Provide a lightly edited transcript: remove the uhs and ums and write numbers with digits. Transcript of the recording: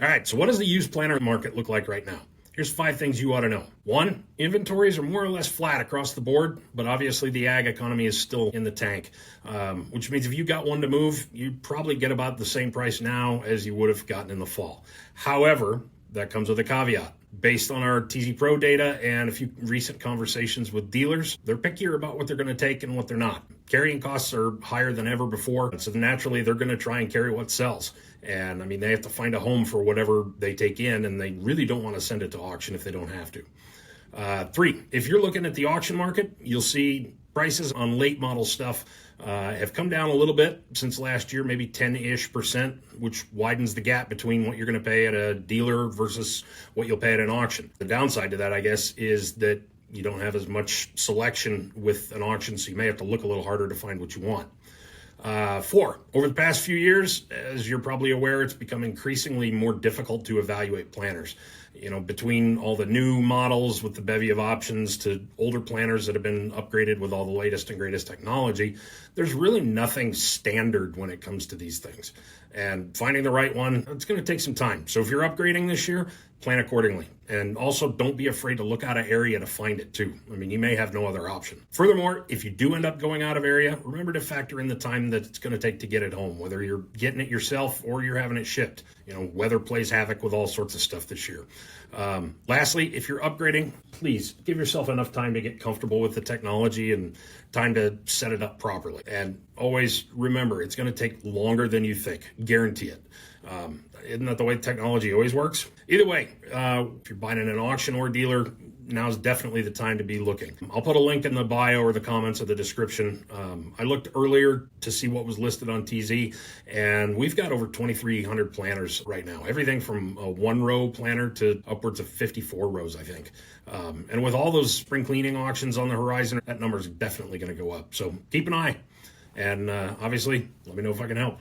All right, so what does the used planter market look like right now? Here's 5 things you ought to know. 1, inventories are more or less flat across the board, but obviously the ag economy is still in the tank, which means if you got one to move, you probably get about the same price now as you would have gotten in the fall. However, that comes with a caveat. Based on our TZ Pro data and a few recent conversations with dealers, they're pickier about what they're going to take and what they're not. Carrying costs are higher than ever before, so naturally they're going to try and carry what sells. And I mean, they have to find a home for whatever they take in, and they really don't want to send it to auction if they don't have to. 3, if you're looking at the auction market, you'll see prices on late model stuff have come down a little bit since last year, maybe 10-ish%, which widens the gap between what you're going to pay at a dealer versus what you'll pay at an auction. The downside to that, I guess, is that you don't have as much selection with an auction, so you may have to look a little harder to find what you want. 4, over the past few years, as you're probably aware, it's become increasingly more difficult to evaluate planters. Between all the new models with the bevy of options to older planters that have been upgraded with all the latest and greatest technology, there's really nothing standard when it comes to these things. And finding the right one, it's going to take some time. So if you're upgrading this year, plan accordingly. And also don't be afraid to look out of area to find it too. I mean, you may have no other option. Furthermore, if you do end up going out of area, remember to factor in the time that it's going to take to get it home, whether you're getting it yourself or you're having it shipped. Weather plays havoc with all sorts of stuff this year. Lastly, if you're upgrading, please give yourself enough time to get comfortable with the technology and time to set it up properly. And always remember, it's going to take longer than you think. Guarantee it. Isn't that the way technology always works? Either way, if you're buying in an auction or dealer, now's definitely the time to be looking. I'll put a link in the bio or the comments of the description. I looked earlier to see what was listed on TZ, and we've got over 2,300 planters right now. Everything from a 1-row planter to upwards of 54 rows, I think. And with all those spring cleaning auctions on the horizon, that number is definitely going to go up. So keep an eye. And obviously, let me know if I can help.